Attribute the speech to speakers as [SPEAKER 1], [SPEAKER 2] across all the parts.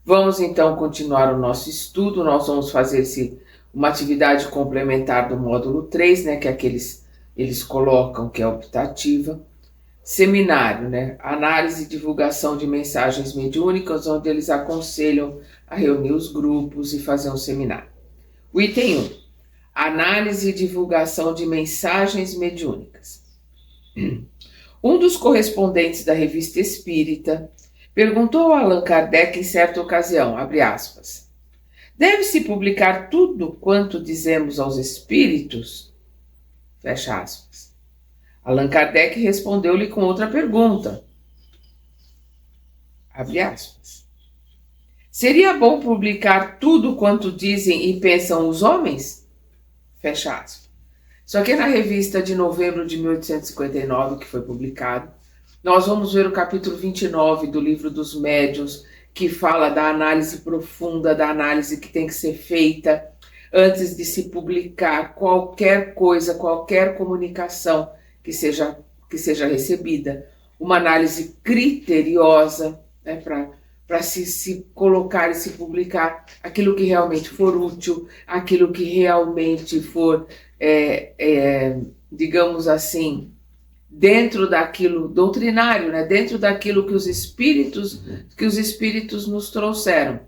[SPEAKER 1] Vamos então continuar o nosso estudo. Nós vamos fazer uma atividade complementar do módulo 3, né, que é eles colocam, que é optativa. Seminário, né, análise e divulgação de mensagens mediúnicas, onde eles aconselham a reunir os grupos e fazer um seminário. O item 1, análise e divulgação de mensagens mediúnicas. Um dos correspondentes da Revista Espírita perguntou a Allan Kardec em certa ocasião, abre aspas, deve-se publicar tudo quanto dizemos aos espíritos? Fecha aspas. Allan Kardec respondeu-lhe com outra pergunta, abre aspas. Seria bom publicar tudo quanto dizem e pensam os homens? Fecha aspas. Isso aqui é na revista de novembro de 1859, que foi publicado. Nós vamos ver o capítulo 29 do livro dos médiuns, que fala da análise profunda, da análise que tem que ser feita antes de se publicar qualquer coisa, qualquer comunicação que seja recebida. Uma análise criteriosa, né, para se colocar e se publicar aquilo que realmente for útil, aquilo que realmente for, digamos assim, dentro daquilo doutrinário, né? Dentro daquilo que os espíritos nos trouxeram.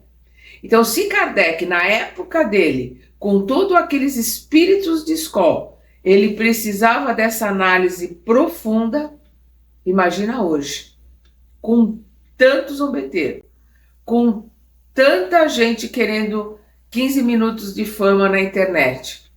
[SPEAKER 1] Então, se Kardec, na época dele, com todos aqueles espíritos de escola, ele precisava dessa análise profunda, imagina hoje, com tanto zombeteiro, com tanta gente querendo 15 minutos de fama na internet,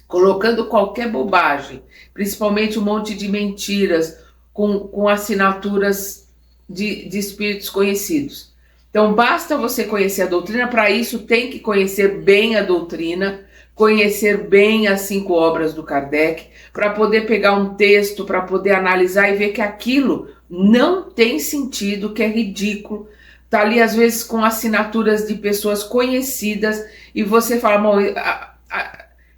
[SPEAKER 1] colocando qualquer bobagem, principalmente um monte de mentiras, com assinaturas de espíritos conhecidos. Então, basta você conhecer a doutrina, para isso tem que conhecer bem a doutrina, conhecer bem as 5 obras do Kardec, para poder pegar um texto, para poder analisar e ver que aquilo não tem sentido, que é ridículo. Está ali, às vezes, com assinaturas de pessoas conhecidas, e você fala,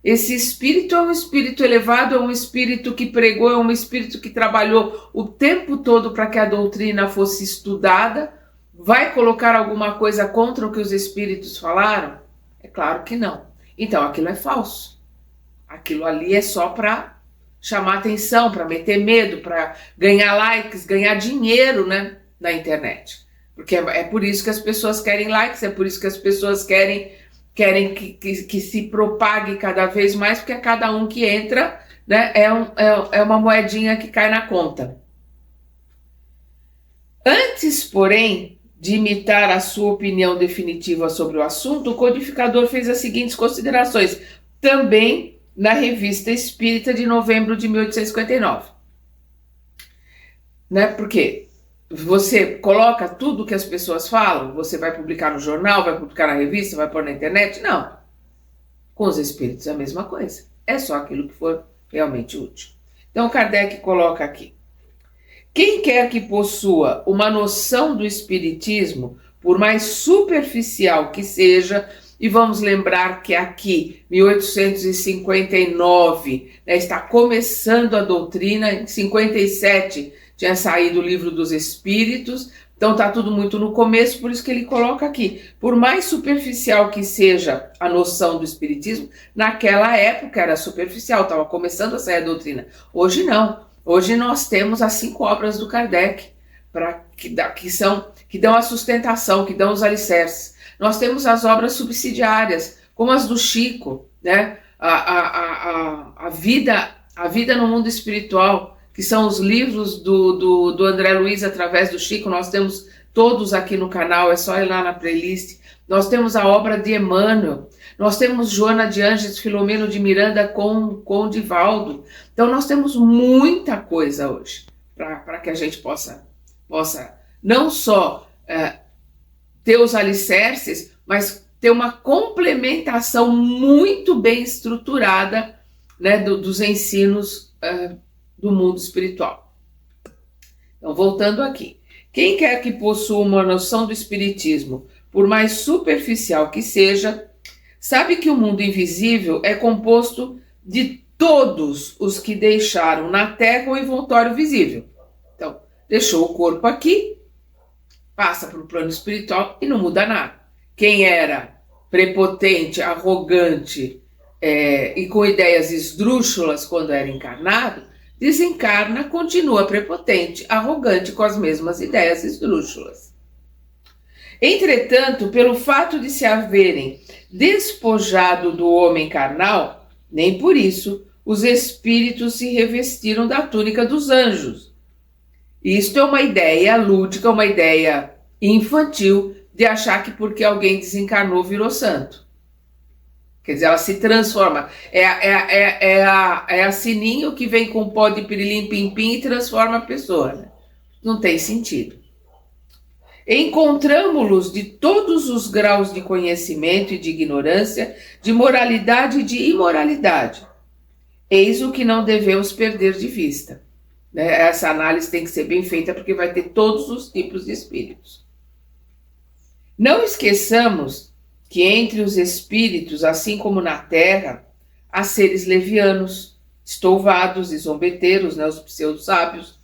[SPEAKER 1] esse espírito é um espírito elevado, é um espírito que pregou, é um espírito que trabalhou o tempo todo para que a doutrina fosse estudada. Vai colocar alguma coisa contra o que os espíritos falaram? É claro que não. Então aquilo é falso. Aquilo ali é só para chamar atenção, para meter medo, para ganhar likes, ganhar dinheiro, né, na internet. Porque é por isso que as pessoas querem likes, é por isso que as pessoas querem que se propague cada vez mais, porque cada um que entra, né, é uma moedinha que cai na conta. Antes, porém, de imitar a sua opinião definitiva sobre o assunto, o codificador fez as seguintes considerações, também na Revista Espírita de novembro de 1859. Né? Porque você coloca tudo que as pessoas falam, você vai publicar no jornal, vai publicar na revista, vai pôr na internet? Não. Com os espíritos é a mesma coisa. É só aquilo que for realmente útil. Então, Kardec coloca aqui. Quem quer que possua uma noção do espiritismo, por mais superficial que seja, e vamos lembrar que aqui, 1859, né, está começando a doutrina, em 57 tinha saído o Livro dos Espíritos, então está tudo muito no começo, por isso que ele coloca aqui. Por mais superficial que seja a noção do espiritismo, naquela época era superficial, estava começando a sair a doutrina. Hoje não. Hoje nós temos as 5 obras do Kardec, que dão a sustentação, que dão os alicerces. Nós temos as obras subsidiárias, como as do Chico, né? A vida no mundo espiritual, que são os livros do André Luiz através do Chico. Nós temos todos aqui no canal, é só ir lá na playlist. Nós temos a obra de Emmanuel, nós temos Joana de Ângeles, Filomeno de Miranda com Divaldo. Então nós temos muita coisa hoje para que a gente possa não só ter os alicerces, mas ter uma complementação muito bem estruturada, né, dos ensinos do mundo espiritual. Então, voltando aqui. Quem quer que possua uma noção do espiritismo, por mais superficial que seja, sabe que o mundo invisível é composto de todos os que deixaram na Terra o envoltório visível. Então, deixou o corpo aqui, passa para o plano espiritual e não muda nada. Quem era prepotente, arrogante e com ideias esdrúxulas quando era encarnado, desencarna, continua prepotente, arrogante com as mesmas ideias esdrúxulas. Entretanto, pelo fato de se haverem despojado do homem carnal, nem por isso os espíritos se revestiram da túnica dos anjos. Isto é uma ideia lúdica, uma ideia infantil de achar que porque alguém desencarnou virou santo. Quer dizer, ela se transforma. É a sininho que vem com pó de pirilim-pim-pim e transforma a pessoa. Né? Não tem sentido. Encontramos-los de todos os graus de conhecimento e de ignorância, de moralidade e de imoralidade. Eis o que não devemos perder de vista. Essa análise tem que ser bem feita porque vai ter todos os tipos de espíritos. Não esqueçamos que entre os espíritos, assim como na Terra, há seres levianos, estouvados e zombeteiros, os pseudo-sábios,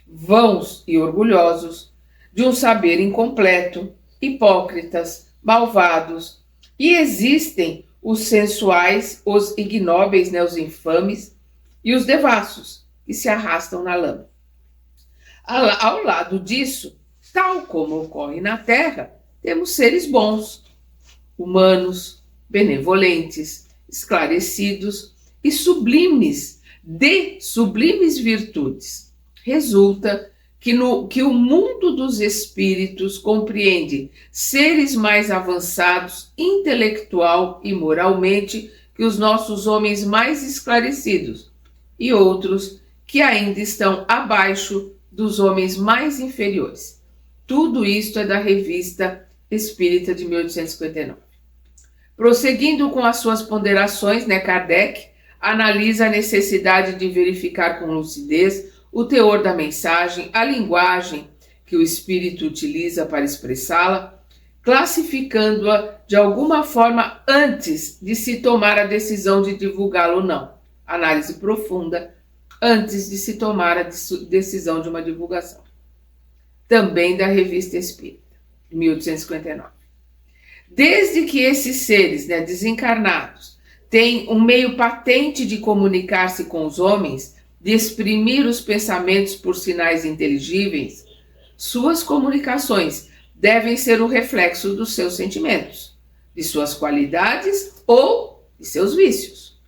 [SPEAKER 1] vãos e orgulhosos, de um saber incompleto, hipócritas, malvados, e existem os sensuais, os ignóbeis, os infames e os devassos, que se arrastam na lama. Ao lado disso, tal como ocorre na Terra, temos seres bons, humanos, benevolentes, esclarecidos e sublimes, de sublimes virtudes. Resulta que o mundo dos espíritos compreende seres mais avançados intelectual e moralmente que os nossos homens mais esclarecidos e outros que ainda estão abaixo dos homens mais inferiores. Tudo isto é da Revista Espírita de 1859. Prosseguindo com as suas ponderações, Kardec analisa a necessidade de verificar com lucidez o teor da mensagem, a linguagem que o espírito utiliza para expressá-la, classificando-a de alguma forma antes de se tomar a decisão de divulgá-la ou não. Análise profunda antes de se tomar a decisão de uma divulgação. Também da Revista Espírita, 1859. Desde que esses seres desencarnados têm um meio patente de comunicar-se com os homens, de exprimir os pensamentos por sinais inteligíveis, suas comunicações devem ser o reflexo dos seus sentimentos, de suas qualidades ou de seus vícios.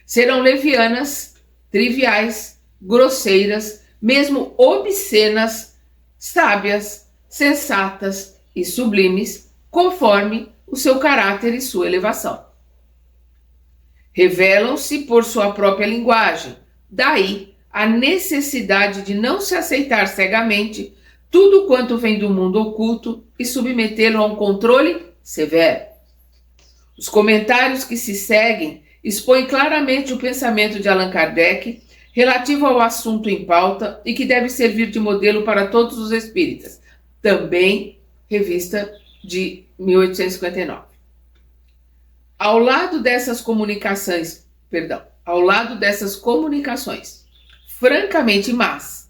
[SPEAKER 1] Serão levianas, triviais, grosseiras, mesmo obscenas, sábias, sensatas e sublimes, conforme o seu caráter e sua elevação. Revelam-se por sua própria linguagem, daí a necessidade de não se aceitar cegamente tudo quanto vem do mundo oculto e submetê-lo a um controle severo. Os comentários que se seguem expõem claramente o pensamento de Allan Kardec relativo ao assunto em pauta e que deve servir de modelo para todos os espíritas. Também revista de 1859. Ao lado dessas comunicações francamente más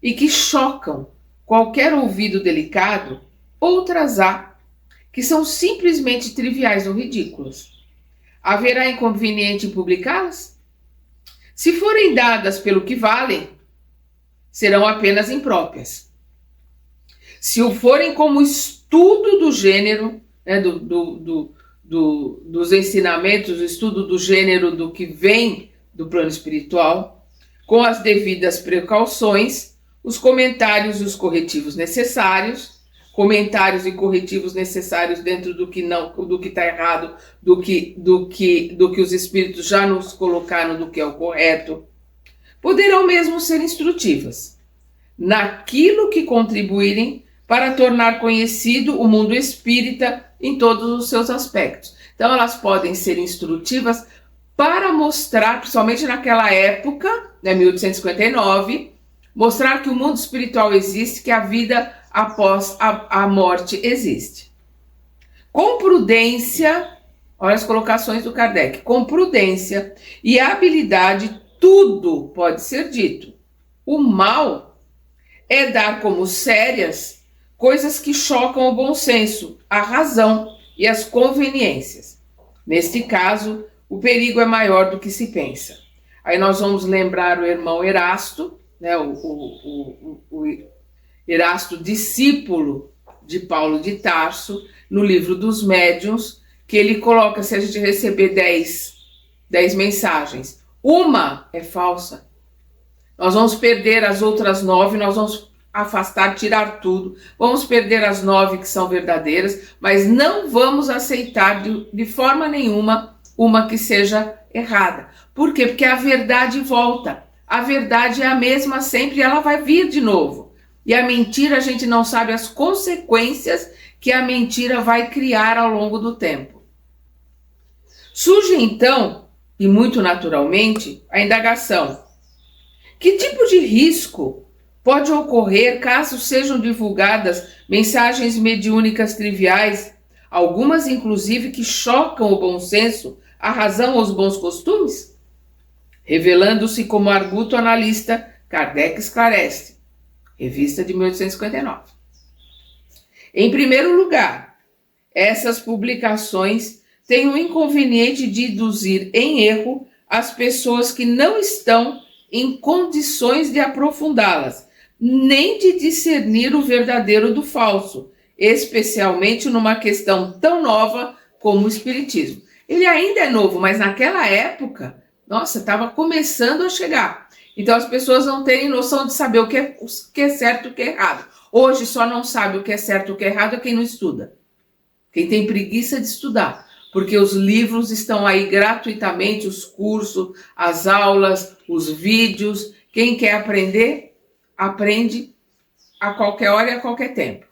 [SPEAKER 1] e que chocam qualquer ouvido delicado, outras há que são simplesmente triviais ou ridículas. Haverá inconveniente em publicá-las? Se forem dadas pelo que valem, serão apenas impróprias. Se o forem como estudo do gênero, dos ensinamentos, o estudo do gênero do que vem do plano espiritual, com as devidas precauções, os comentários e os corretivos necessários, comentários e corretivos necessários dentro do que está errado, do que os espíritos já nos colocaram do que é o correto, poderão mesmo ser instrutivas, naquilo que contribuírem para tornar conhecido o mundo espírita em todos os seus aspectos. Então elas podem ser instrutivas para mostrar, principalmente naquela época, 1859, mostrar que o mundo espiritual existe, que a vida após a morte existe. Com prudência, olha as colocações do Kardec, com prudência e habilidade tudo pode ser dito. O mal é dar como sérias coisas que chocam o bom senso, a razão e as conveniências. Neste caso, o perigo é maior do que se pensa. Aí nós vamos lembrar o irmão Erasto, né, o Erasto, discípulo de Paulo de Tarso, no livro dos Médiuns, que ele coloca, se a gente receber 10 mensagens, uma é falsa, nós vamos perder as outras 9, nós vamos afastar, tirar tudo, vamos perder as 9 que são verdadeiras, mas não vamos aceitar de forma nenhuma uma que seja errada. Por quê? Porque a verdade volta. A verdade é a mesma sempre e ela vai vir de novo. E a mentira, a gente não sabe as consequências que a mentira vai criar ao longo do tempo. Surge então, e muito naturalmente, a indagação: que tipo de risco pode ocorrer caso sejam divulgadas mensagens mediúnicas triviais, algumas inclusive que chocam o bom senso, a razão ou os bons costumes? Revelando-se como arguto analista, Kardec esclarece. Revista de 1859. Em primeiro lugar, essas publicações têm o inconveniente de induzir em erro as pessoas que não estão em condições de aprofundá-las, nem de discernir o verdadeiro do falso, especialmente numa questão tão nova como o espiritismo. Ele ainda é novo, mas naquela época, nossa, estava começando a chegar. Então as pessoas não têm noção de saber o que é certo e o que é errado. Hoje só não sabe o que é certo e o que é errado é quem não estuda. Quem tem preguiça de estudar. Porque os livros estão aí gratuitamente, os cursos, as aulas, os vídeos. Quem quer aprender, aprende a qualquer hora e a qualquer tempo.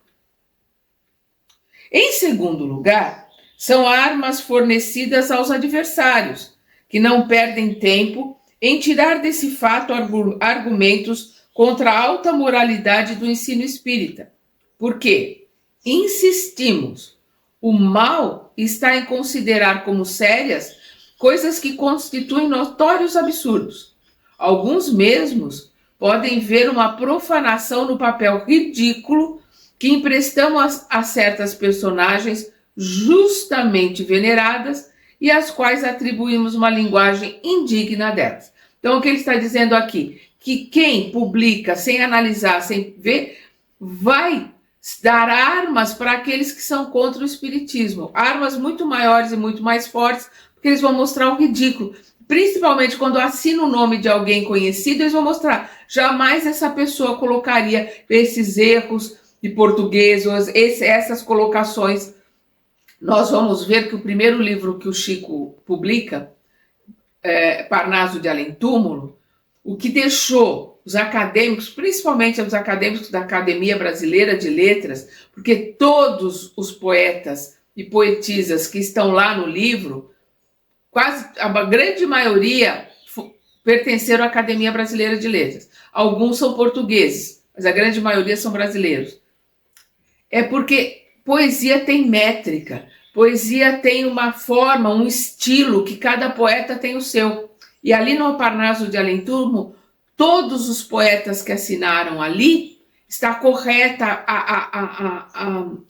[SPEAKER 1] Em segundo lugar, são armas fornecidas aos adversários, que não perdem tempo em tirar desse fato argumentos contra a alta moralidade do ensino espírita. Por quê? Insistimos. O mal está em considerar como sérias coisas que constituem notórios absurdos. Alguns mesmos podem ver uma profanação no papel ridículo que emprestamos a certas personagens justamente veneradas e às quais atribuímos uma linguagem indigna delas. Então, o que ele está dizendo aqui? Que quem publica sem analisar, sem ver, vai dar armas para aqueles que são contra o espiritismo. Armas muito maiores e muito mais fortes, porque eles vão mostrar o ridículo. Principalmente quando assina o nome de alguém conhecido, eles vão mostrar. Jamais essa pessoa colocaria esses erros de português, essas colocações. Nós vamos ver que o primeiro livro que o Chico publica, Parnaso de Além Túmulo, o que deixou os acadêmicos, principalmente os acadêmicos da Academia Brasileira de Letras, porque todos os poetas e poetisas que estão lá no livro, quase a grande maioria pertenceram à Academia Brasileira de Letras. Alguns são portugueses, mas a grande maioria são brasileiros. É porque poesia tem métrica, poesia tem uma forma, um estilo, que cada poeta tem o seu. E ali no Parnaso de Além Túmulo, todos os poetas que assinaram ali, está correta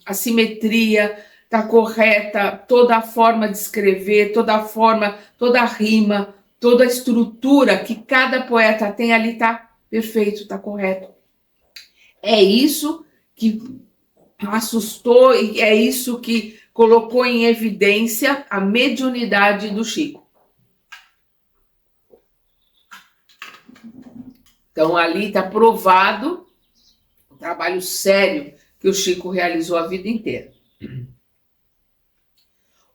[SPEAKER 1] a simetria, está correta toda a forma de escrever, toda a forma, toda a rima, toda a estrutura que cada poeta tem ali está perfeito, está correto. É isso que assustou e é isso que colocou em evidência a mediunidade do Chico. Então, ali está provado o trabalho sério que o Chico realizou a vida inteira.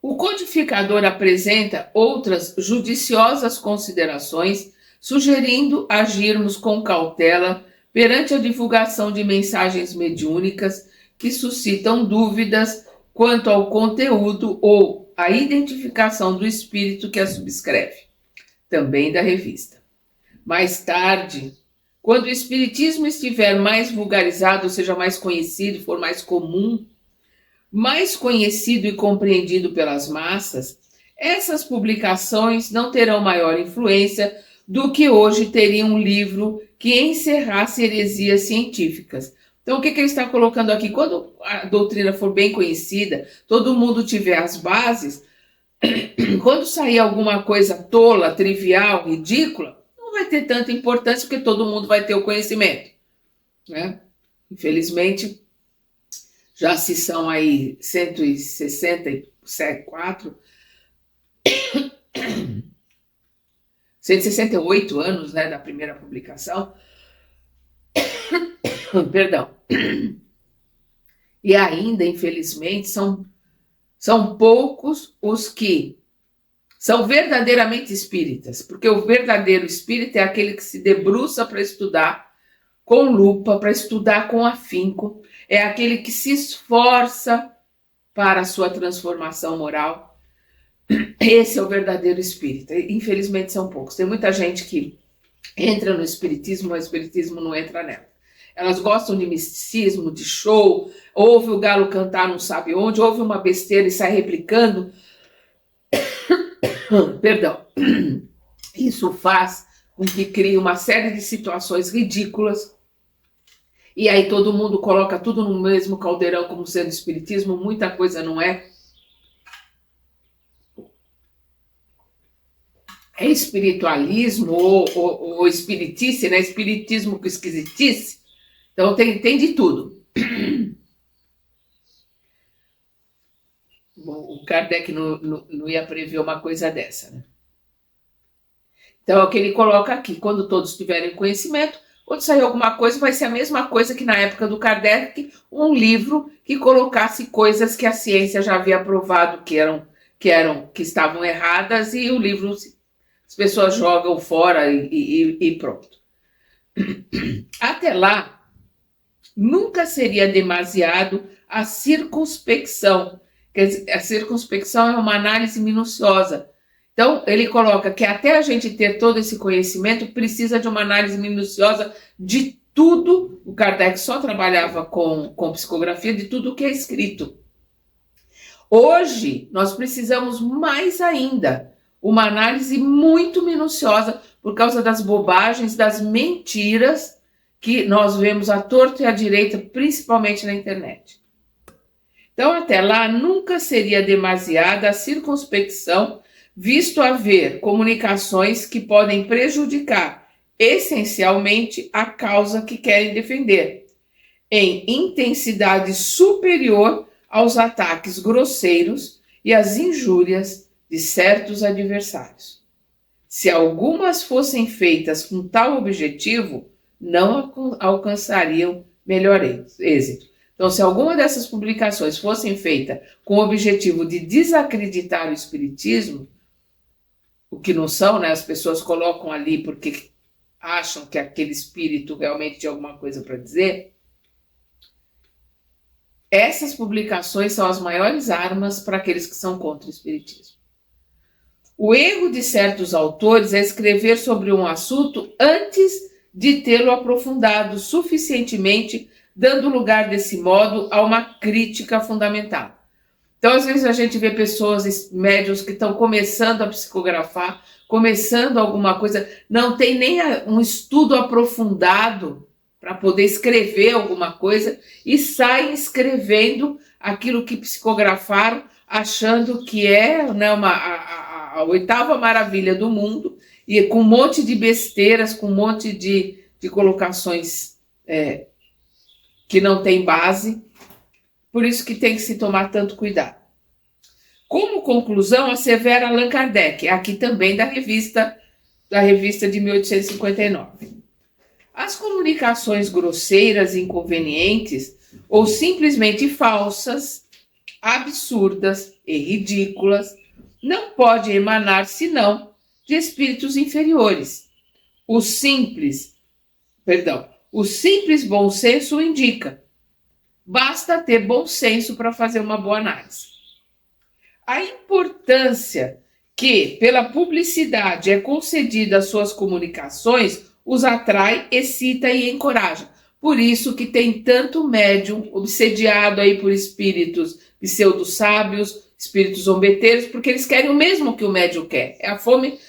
[SPEAKER 1] O codificador apresenta outras judiciosas considerações, sugerindo agirmos com cautela perante a divulgação de mensagens mediúnicas que suscitam dúvidas quanto ao conteúdo ou à identificação do espírito que a subscreve, também da revista. Mais tarde, quando o espiritismo estiver mais vulgarizado, ou seja, mais conhecido, for mais comum, mais conhecido e compreendido pelas massas, essas publicações não terão maior influência do que hoje teria um livro que encerrasse heresias científicas, Então, o que ele está colocando aqui? Quando a doutrina for bem conhecida, todo mundo tiver as bases, quando sair alguma coisa tola, trivial, ridícula, não vai ter tanta importância, porque todo mundo vai ter o conhecimento, né? Infelizmente, já se são aí 164, 168 anos, né, da primeira publicação. Perdão. E ainda, infelizmente, são poucos os que são verdadeiramente espíritas, porque o verdadeiro espírita é aquele que se debruça para estudar com lupa, para estudar com afinco, é aquele que se esforça para a sua transformação moral. Esse é o verdadeiro espírita. Infelizmente são poucos. Tem muita gente que entra no espiritismo, mas o espiritismo não entra nela. Elas gostam de misticismo, de show, ouve o galo cantar não sabe onde, ouve uma besteira e sai replicando. Perdão. Isso faz com que crie uma série de situações ridículas. E aí todo mundo coloca tudo no mesmo caldeirão como sendo espiritismo. Muita coisa não é. É espiritualismo ou espiritice, né? Espiritismo com esquisitice. Então tem de tudo. Bom, o Kardec não ia prever uma coisa dessa, né? Então é o que ele coloca aqui. Quando todos tiverem conhecimento, quando sair alguma coisa, vai ser a mesma coisa que na época do Kardec, um livro que colocasse coisas que a ciência já havia provado que estavam erradas, e o livro as pessoas jogam fora e pronto. Até lá, nunca seria demasiado a circunspecção. Quer dizer, a circunspecção é uma análise minuciosa. Então, ele coloca que até a gente ter todo esse conhecimento, precisa de uma análise minuciosa de tudo. O Kardec só trabalhava com psicografia, de tudo que é escrito. Hoje, nós precisamos mais ainda uma análise muito minuciosa por causa das bobagens, das mentiras que nós vemos à torto e à direita, principalmente na internet. Então, até lá, nunca seria demasiada a circunspecção, visto haver comunicações que podem prejudicar essencialmente a causa que querem defender, em intensidade superior aos ataques grosseiros e às injúrias de certos adversários. Se algumas fossem feitas com tal objetivo, não alcançariam melhor êxito. Então, se alguma dessas publicações fossem feitas com o objetivo de desacreditar o espiritismo, o que não são, né? As pessoas colocam ali porque acham que aquele espírito realmente tinha alguma coisa para dizer. Essas publicações são as maiores armas para aqueles que são contra o espiritismo. O erro de certos autores é escrever sobre um assunto antes de tê-lo aprofundado suficientemente, dando lugar desse modo a uma crítica fundamentada. Então, às vezes a gente vê pessoas, médiuns, que estão começando a psicografar, começando alguma coisa, não tem nem um estudo aprofundado para poder escrever alguma coisa e saem escrevendo aquilo que psicografaram, achando que é, né, a oitava maravilha do mundo, e com um monte de besteiras, com um monte de colocações que não tem base. Por isso que tem que se tomar tanto cuidado. Como conclusão, assevera Allan Kardec, aqui também da revista de 1859. As comunicações grosseiras, inconvenientes ou simplesmente falsas, absurdas e ridículas não podem emanar senão de espíritos inferiores. O simples bom senso o indica. Basta ter bom senso para fazer uma boa análise. A importância que, pela publicidade, é concedida às suas comunicações, os atrai, excita e encoraja. Por isso que tem tanto médium obsediado aí por espíritos pseudo-sábios, espíritos zombeteiros, porque eles querem o mesmo que o médium quer. É a fome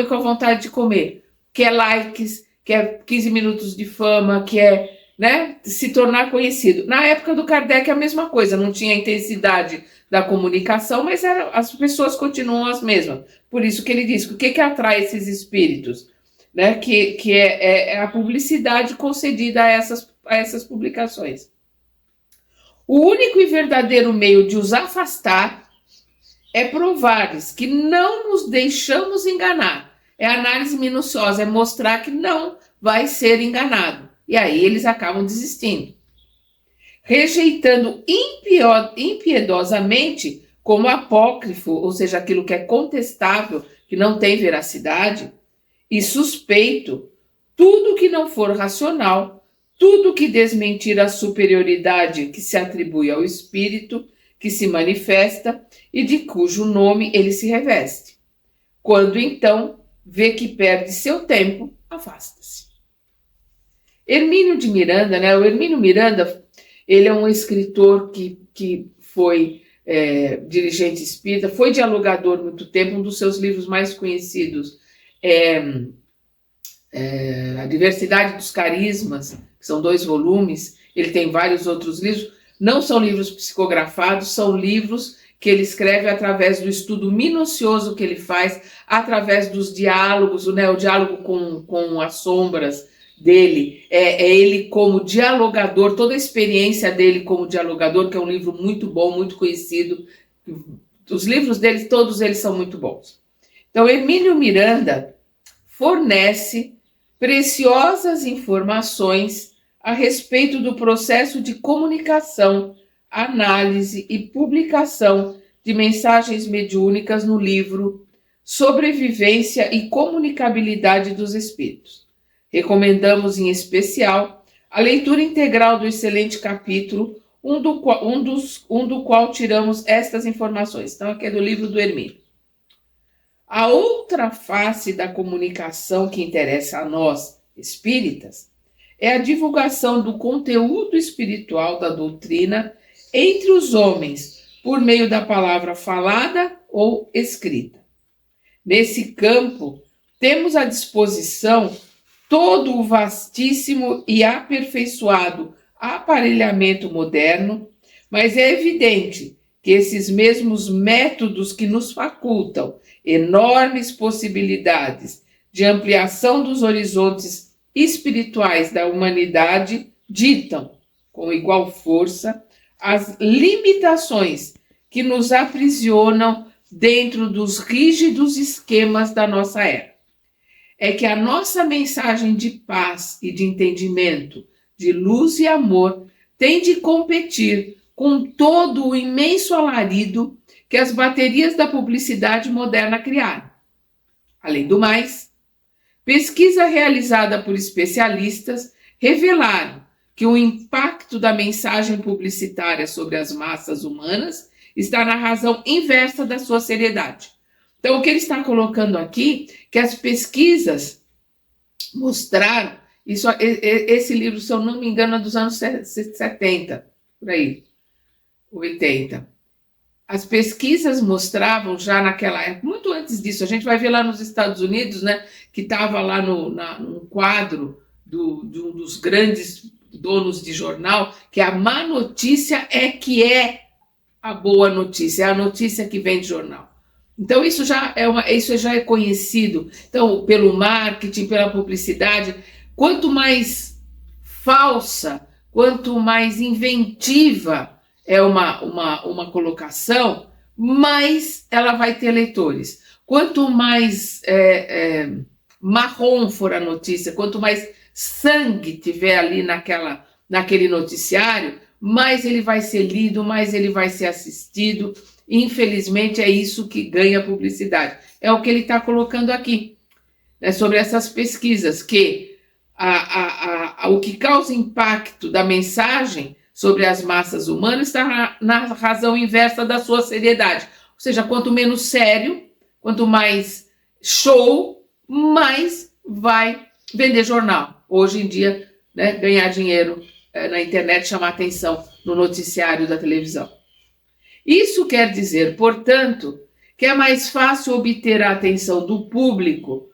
[SPEAKER 1] com a vontade de comer. Quer likes, quer 15 minutos de fama, quer né, se tornar conhecido. Na época do Kardec é a mesma coisa, não tinha intensidade da comunicação, mas as pessoas continuam as mesmas. Por isso que ele diz que o que atrai esses espíritos? Né, que é a publicidade concedida a essas publicações. O único e verdadeiro meio de os afastar é provar-lhes que não nos deixamos enganar. É análise minuciosa, é mostrar que não vai ser enganado. E aí eles acabam desistindo. Rejeitando impiedosamente como apócrifo, ou seja, aquilo que é contestável, que não tem veracidade, e suspeito, tudo que não for racional, tudo que desmentir a superioridade que se atribui ao espírito, que se manifesta e de cujo nome ele se reveste. Quando então vê que perde seu tempo, afasta-se. Hermínio de Miranda, né? O Hermínio Miranda, ele é um escritor que foi dirigente espírita, foi dialogador muito tempo. Um dos seus livros mais conhecidos é A Diversidade dos Carismas, que são 2 volumes. Ele tem vários outros livros. Não são livros psicografados, são livros que ele escreve através do estudo minucioso que ele faz, através dos diálogos, né? O diálogo com as sombras dele, é ele como dialogador, toda a experiência dele como dialogador, que é um livro muito bom, muito conhecido. Os livros dele, todos eles são muito bons. Então, Hermínio Miranda fornece preciosas informações a respeito do processo de comunicação, análise e publicação de mensagens mediúnicas no livro Sobrevivência e Comunicabilidade dos Espíritos. Recomendamos em especial a leitura integral do excelente capítulo, do qual tiramos estas informações. Então, aqui é do livro do Hermínio. A outra face da comunicação que interessa a nós, espíritas, é a divulgação do conteúdo espiritual da doutrina entre os homens, por meio da palavra falada ou escrita. Nesse campo, temos à disposição todo o vastíssimo e aperfeiçoado aparelhamento moderno, mas é evidente que esses mesmos métodos que nos facultam enormes possibilidades de ampliação dos horizontes espirituais da humanidade ditam, com igual força, as limitações que nos aprisionam dentro dos rígidos esquemas da nossa era. É que a nossa mensagem de paz e de entendimento, de luz e amor, tem de competir com todo o imenso alarido que as baterias da publicidade moderna criaram. Além do mais, pesquisa realizada por especialistas revelaram que o impacto da mensagem publicitária sobre as massas humanas está na razão inversa da sua seriedade. Então, o que ele está colocando aqui, que as pesquisas mostraram, esse livro, se eu não me engano, é dos anos 70, por aí, 80. As pesquisas mostravam já naquela época, muito antes disso, a gente vai ver lá nos Estados Unidos, né, que estava lá no quadro de um dos grandes donos de jornal, que a má notícia é a boa notícia, é a notícia que vem de jornal. Então, isso já é conhecido. Então, pelo marketing, pela publicidade, quanto mais falsa, quanto mais inventiva é uma colocação, mais ela vai ter leitores. Quanto mais marrom for a notícia, quanto mais sangue tiver ali naquele noticiário, mais ele vai ser lido, mais ele vai ser assistido. Infelizmente, é isso que ganha publicidade. É o que ele está colocando aqui, né, sobre essas pesquisas, que o que causa impacto da mensagem sobre as massas humanas está na razão inversa da sua seriedade. Ou seja, quanto menos sério, quanto mais show, mais vai vender jornal. Hoje em dia, né, ganhar dinheiro na internet, chamar atenção no noticiário da televisão. Isso quer dizer, portanto, que é mais fácil obter a atenção do público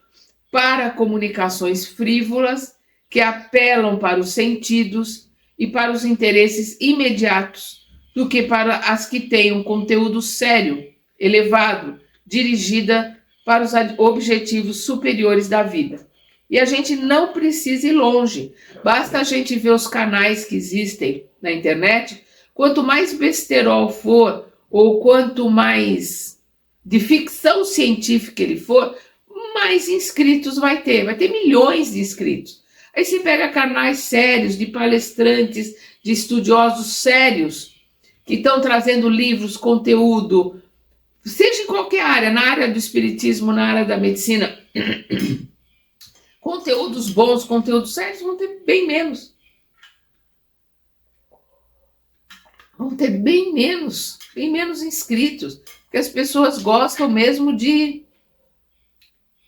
[SPEAKER 1] para comunicações frívolas que apelam para os sentidos e para os interesses imediatos, do que para as que têm um conteúdo sério, elevado, dirigida para os objetivos superiores da vida. E a gente não precisa ir longe, basta a gente ver os canais que existem na internet. Quanto mais besterol for, ou quanto mais de ficção científica ele for, mais inscritos vai ter milhões de inscritos. Aí você pega canais sérios, de palestrantes, de estudiosos sérios, que estão trazendo livros, conteúdo, seja em qualquer área, na área do espiritismo, na área da medicina, conteúdos bons, conteúdos sérios, vão ter bem menos. Vão ter bem menos inscritos, porque as pessoas gostam mesmo de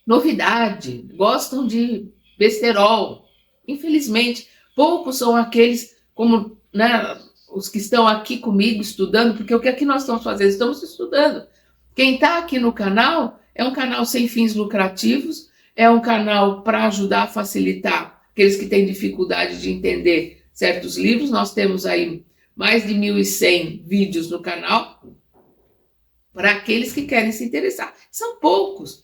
[SPEAKER 1] novidade, gostam de besterol. Infelizmente, poucos são aqueles, como, né, os que estão aqui comigo estudando, porque o que aqui nós estamos fazendo? Estamos estudando. Quem está aqui no canal é um canal sem fins lucrativos, é um canal para ajudar a facilitar aqueles que têm dificuldade de entender certos livros. Nós temos aí mais de 1.100 vídeos no canal para aqueles que querem se interessar. São poucos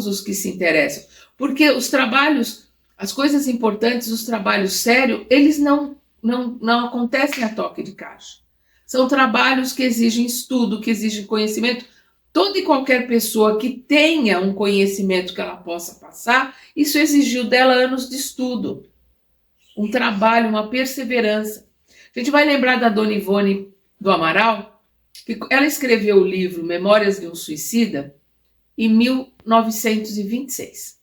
[SPEAKER 1] os que se interessam, porque os trabalhos, as coisas importantes, os trabalhos sérios, eles não acontecem a toque de caixa. São trabalhos que exigem estudo, que exigem conhecimento. Toda e qualquer pessoa que tenha um conhecimento que ela possa passar, isso exigiu dela anos de estudo, um trabalho, uma perseverança. A gente vai lembrar da Dona Ivone do Amaral, que ela escreveu o livro Memórias de um Suicida em 1926.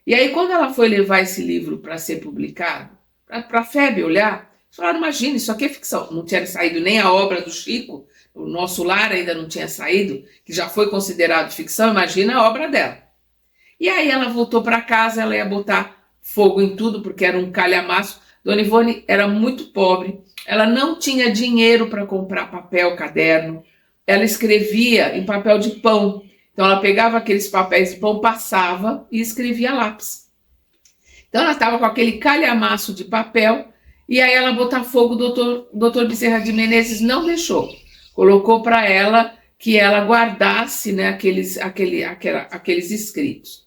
[SPEAKER 1] E aí, quando ela foi levar esse livro para ser publicado, para a FEB olhar, falaram, imagina, isso aqui é ficção. Não tinha saído nem a obra do Chico, o Nosso Lar ainda não tinha saído, que já foi considerado ficção, imagina a obra dela. E aí ela voltou para casa, ela ia botar fogo em tudo, porque era um calhamaço. Dona Ivone era muito pobre, ela não tinha dinheiro para comprar papel, caderno, ela escrevia em papel de pão. Então ela pegava aqueles papéis de pão, passava e escrevia a lápis. Então ela estava com aquele calhamaço de papel, e aí ela botar fogo, o doutor Bezerra de Menezes não deixou. Colocou para ela que ela guardasse, né, aqueles escritos.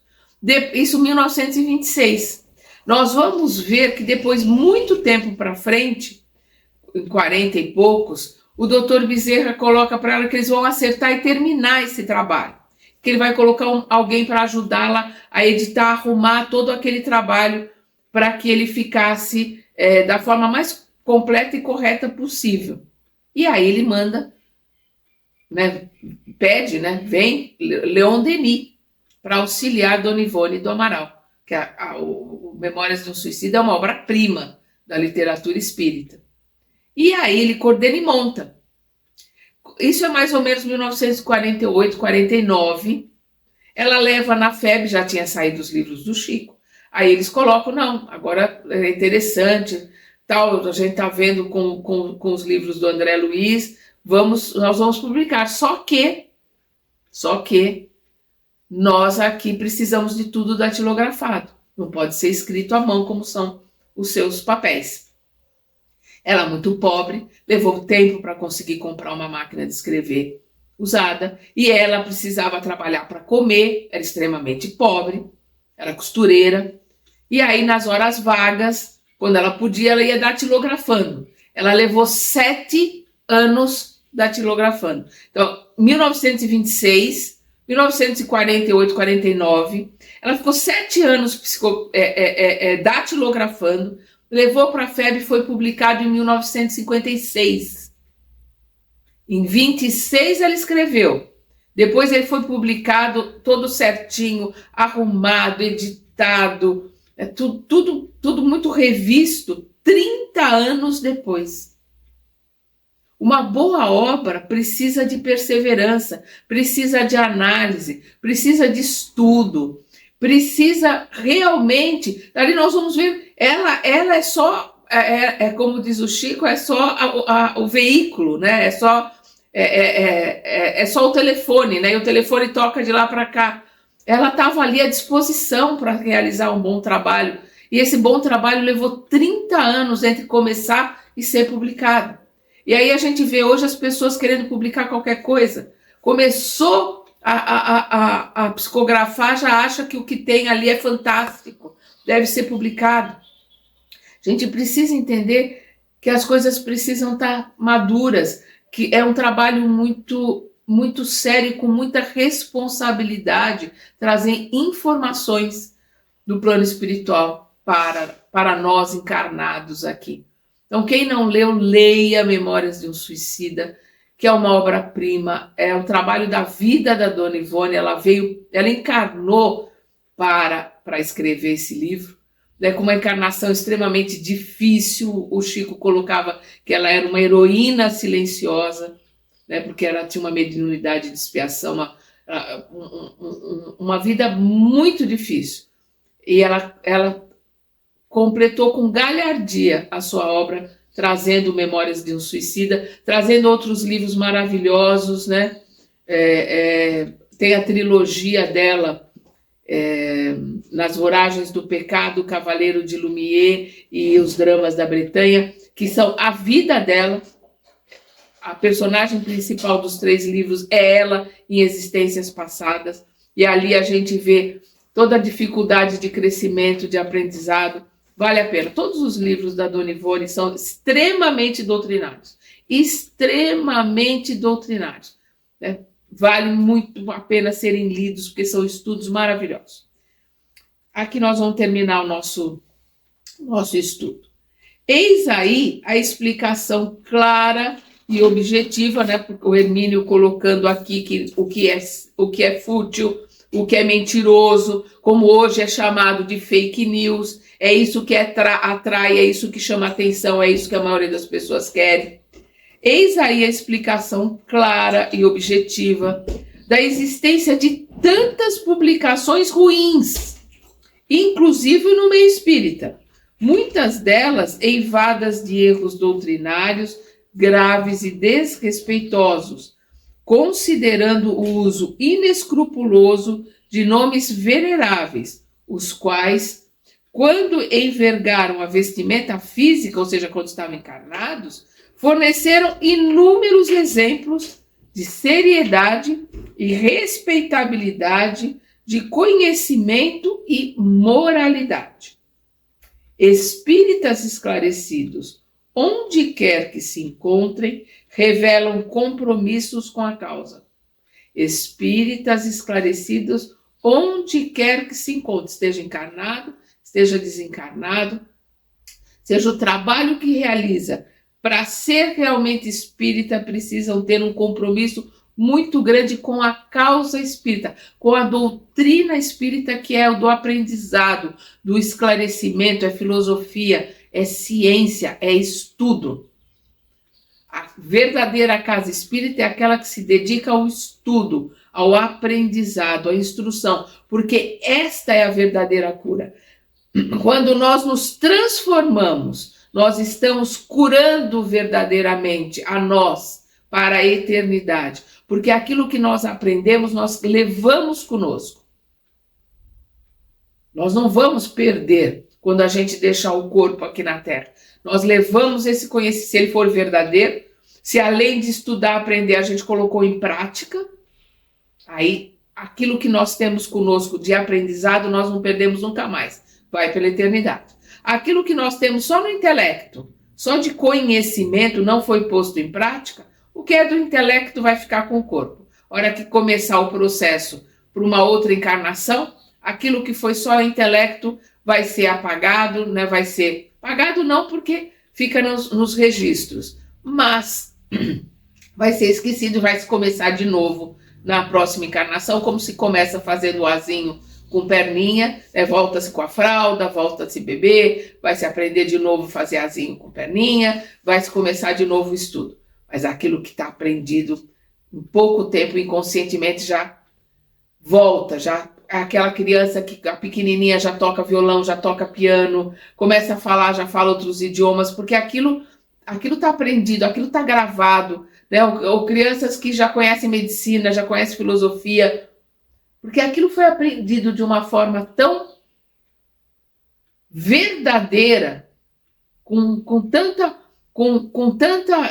[SPEAKER 1] Isso em 1926. Nós vamos ver que depois, muito tempo para frente, em 40 e poucos, o doutor Bezerra coloca para ela que eles vão acertar e terminar esse trabalho. Que ele vai colocar alguém para ajudá-la a editar, arrumar todo aquele trabalho para que ele ficasse da forma mais completa e correta possível. E aí ele manda, né, pede, né, vem Leon Denis para auxiliar Dona Ivone do Amaral, que o Memórias de um Suicida é uma obra-prima da literatura espírita. E aí ele coordena e monta. Isso é mais ou menos 1948, 49. Ela leva na FEB, já tinha saído os livros do Chico. Aí eles colocam, não, agora é interessante, tal, a gente está vendo com os livros do André Luiz, nós vamos publicar. Só que nós aqui precisamos de tudo datilografado. Não pode ser escrito à mão como são os seus papéis. Ela, muito pobre, levou tempo para conseguir comprar uma máquina de escrever usada, e ela precisava trabalhar para comer, era extremamente pobre, era costureira, e aí nas horas vagas, quando ela podia, ela ia datilografando. Ela levou 7 anos datilografando. Então, 1926, 1948, 49, ela ficou 7 anos datilografando, levou para a FEB e foi publicado em 1956. Em 26 ela escreveu. Depois ele foi publicado todo certinho, arrumado, editado, tudo muito revisto, 30 anos depois. Uma boa obra precisa de perseverança, precisa de análise, precisa de estudo, precisa realmente... Ali nós vamos ver, ela é só, como diz o Chico, é só o veículo, né? É só o telefone, né? E o telefone toca de lá para cá. Ela estava ali à disposição para realizar um bom trabalho. E esse bom trabalho levou 30 anos entre começar e ser publicado. E aí a gente vê hoje as pessoas querendo publicar qualquer coisa. Começou a psicografar, já acha que o que tem ali é fantástico, deve ser publicado. A gente precisa entender que as coisas precisam estar maduras, que é um trabalho muito sério, com muita responsabilidade, trazer informações do plano espiritual para nós encarnados aqui. Então, quem não leu, leia Memórias de um Suicida, que é uma obra-prima, é o trabalho da vida da Dona Ivone. Ela encarnou para escrever esse livro, né, com uma encarnação extremamente difícil. O Chico colocava que ela era uma heroína silenciosa, né, porque ela tinha uma mediunidade de expiação, uma vida muito difícil. E ela completou com galhardia a sua obra, trazendo Memórias de um Suicida, trazendo outros livros maravilhosos, né? Tem a trilogia dela, Nas Voragens do Pecado, Cavaleiro de Lumière e Os Dramas da Bretanha, que são a vida dela. A personagem principal dos 3 livros é ela em existências passadas, e ali a gente vê toda a dificuldade de crescimento, de aprendizado. Vale a pena. Todos os livros da Dona Ivone são extremamente doutrinários. Extremamente doutrinários. Né? Vale muito a pena serem lidos, porque são estudos maravilhosos. Aqui nós vamos terminar o nosso estudo. Eis aí a explicação clara e objetiva, né? O Hermínio colocando aqui que o que é fútil, o que é mentiroso, como hoje é chamado de fake news, é isso que atrai, é isso que chama atenção, é isso que a maioria das pessoas querem. Eis aí a explicação clara e objetiva da existência de tantas publicações ruins, inclusive no meio espírita, muitas delas eivadas de erros doutrinários graves e desrespeitosos, considerando o uso inescrupuloso de nomes veneráveis, os quais, quando envergaram a vestimenta física, ou seja, quando estavam encarnados, forneceram inúmeros exemplos de seriedade e respeitabilidade, de conhecimento e moralidade. Espíritas esclarecidos, onde quer que se encontrem, revelam compromissos com a causa. Espíritas esclarecidos, onde quer que se encontre, esteja encarnado, esteja desencarnado, seja o trabalho que realiza, para ser realmente espírita, precisam ter um compromisso muito grande com a causa espírita, com a doutrina espírita, que é o do aprendizado, do esclarecimento, é filosofia, é ciência, é estudo. A verdadeira casa espírita é aquela que se dedica ao estudo, ao aprendizado, à instrução, porque esta é a verdadeira cura. Quando nós nos transformamos, nós estamos curando verdadeiramente a nós para a eternidade, porque aquilo que nós aprendemos, nós levamos conosco. Nós não vamos perder quando a gente deixar o corpo aqui na Terra. Nós levamos esse conhecimento, se ele for verdadeiro, se além de estudar, aprender, a gente colocou em prática, aí aquilo que nós temos conosco de aprendizado, nós não perdemos nunca mais, vai pela eternidade. Aquilo que nós temos só no intelecto, só de conhecimento, não foi posto em prática, o que é do intelecto vai ficar com o corpo. A hora que começar o processo para uma outra encarnação, aquilo que foi só intelecto vai ser apagado, né? Vai ser apagado não porque fica nos registros, mas vai ser esquecido, vai se começar de novo na próxima encarnação, como se começa fazendo o azinho com perninha, né? Volta-se com a fralda, volta-se bebê, vai se aprender de novo fazer azinho com perninha, vai se começar de novo o estudo. Mas aquilo que está aprendido em pouco tempo, inconscientemente, já volta, já aquela criança que a pequenininha já toca violão, já toca piano, começa a falar, já fala outros idiomas, porque aquilo está aprendido, aquilo está gravado, né? Ou crianças que já conhecem medicina, já conhecem filosofia, porque aquilo foi aprendido de uma forma tão verdadeira, com tanta,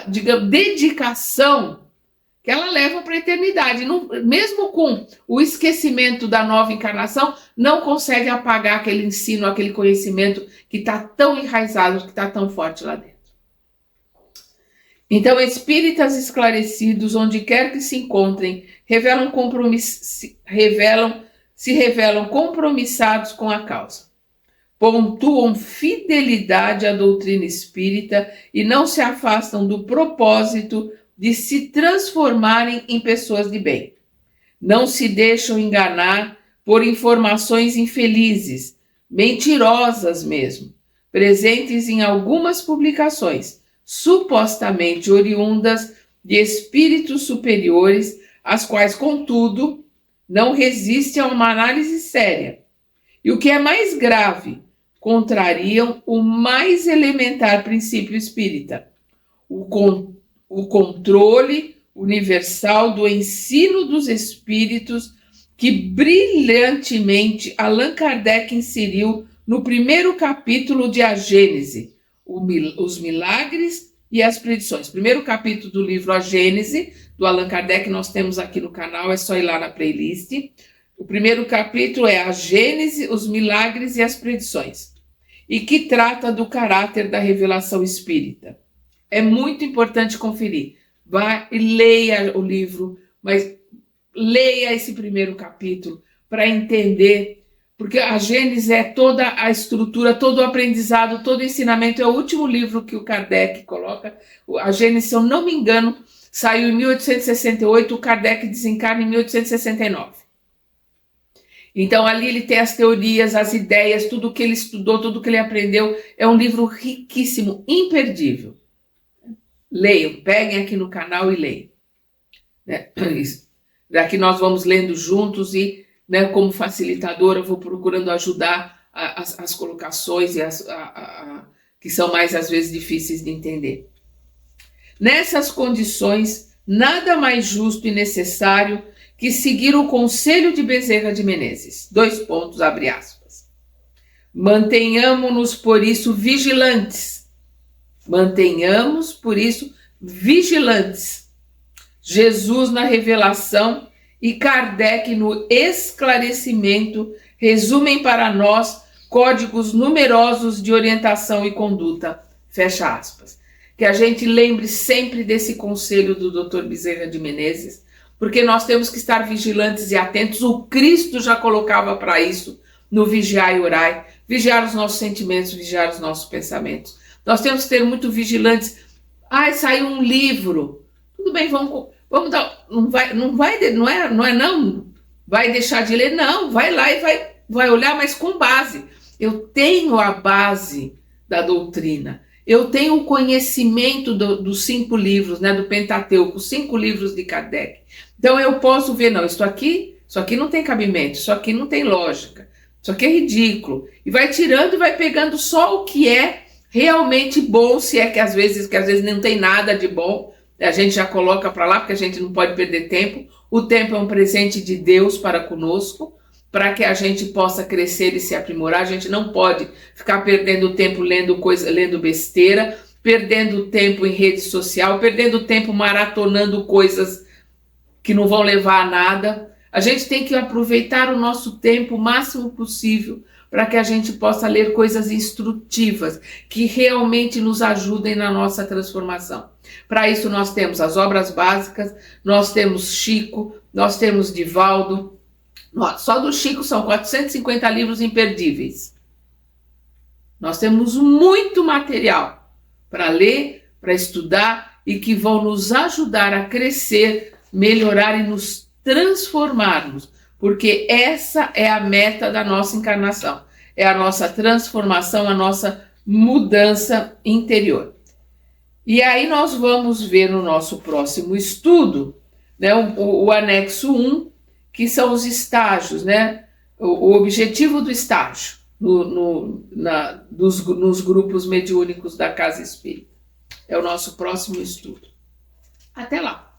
[SPEAKER 1] digamos, dedicação, que ela leva para a eternidade. Não, mesmo com o esquecimento da nova encarnação, não consegue apagar aquele ensino, aquele conhecimento que está tão enraizado, que está tão forte lá dentro. Então, espíritas esclarecidos, onde quer que se encontrem, se revelam compromissados com a causa. Pontuam fidelidade à doutrina espírita e não se afastam do propósito de se transformarem em pessoas de bem. Não se deixam enganar por informações infelizes, mentirosas mesmo, presentes em algumas publicações, supostamente oriundas de espíritos superiores, as quais, contudo, não resistem a uma análise séria. E o que é mais grave, contrariam o mais elementar princípio espírita, o controle universal do ensino dos espíritos que brilhantemente Allan Kardec inseriu no primeiro capítulo de A Gênese, os milagres e as predições. Primeiro capítulo do livro A Gênese, do Allan Kardec, nós temos aqui no canal, é só ir lá na playlist. O primeiro capítulo é A Gênese, os milagres e as predições, e que trata do caráter da revelação espírita. É muito importante conferir. Vá e leia o livro, mas leia esse primeiro capítulo para entender, porque a Gênese é toda a estrutura, todo o aprendizado, todo o ensinamento. É o último livro que o Kardec coloca. A Gênese, se eu não me engano, saiu em 1868, o Kardec desencarna em 1869. Então, ali ele tem as teorias, as ideias, tudo que ele estudou, tudo que ele aprendeu. É um livro riquíssimo, imperdível. Leiam, peguem aqui no canal e leiam. Né? Daqui nós vamos lendo juntos e, né, como facilitadora, eu vou procurando ajudar as colocações e que são mais, às vezes, difíceis de entender. Nessas condições, nada mais justo e necessário que seguir o conselho de Bezerra de Menezes. 2 pontos, abre aspas. Mantenhamos-nos, por isso, vigilantes. Mantenhamos, por isso, vigilantes. Jesus na revelação e Kardec no esclarecimento resumem para nós códigos numerosos de orientação e conduta. Fecha aspas. Que a gente lembre sempre desse conselho do Dr. Bezerra de Menezes, porque nós temos que estar vigilantes e atentos. O Cristo já colocava para isso no vigiar e orai, vigiar os nossos sentimentos, vigiar os nossos pensamentos. Nós temos que ter muito vigilantes. Saiu um livro. Tudo bem, vamos dar. Não vai deixar de ler, não. Vai lá e vai olhar, mas com base. Eu tenho a base da doutrina. Eu tenho o conhecimento dos 5 livros, né, do Pentateuco, os 5 livros de Kardec. Então eu posso ver, não, isso aqui não tem cabimento, isso aqui não tem lógica, isso aqui é ridículo. E vai tirando e vai pegando só o que é realmente bom, se é que às vezes não tem nada de bom, a gente já coloca para lá, porque a gente não pode perder tempo. O tempo é um presente de Deus para conosco, para que a gente possa crescer e se aprimorar. A gente não pode ficar perdendo tempo lendo besteira, perdendo tempo em rede social, perdendo tempo maratonando coisas que não vão levar a nada. A gente tem que aproveitar o nosso tempo o máximo possível para que a gente possa ler coisas instrutivas, que realmente nos ajudem na nossa transformação. Para isso nós temos as obras básicas, nós temos Chico, nós temos Divaldo. Só do Chico são 450 livros imperdíveis. Nós temos muito material para ler, para estudar e que vão nos ajudar a crescer, melhorar e nos transformarmos, porque essa é a meta da nossa encarnação, é a nossa transformação, a nossa mudança interior. E aí nós vamos ver no nosso próximo estudo, né, o anexo 1, que são os estágios, né? O objetivo do estágio nos grupos mediúnicos da Casa Espírita. É o nosso próximo estudo. Até lá!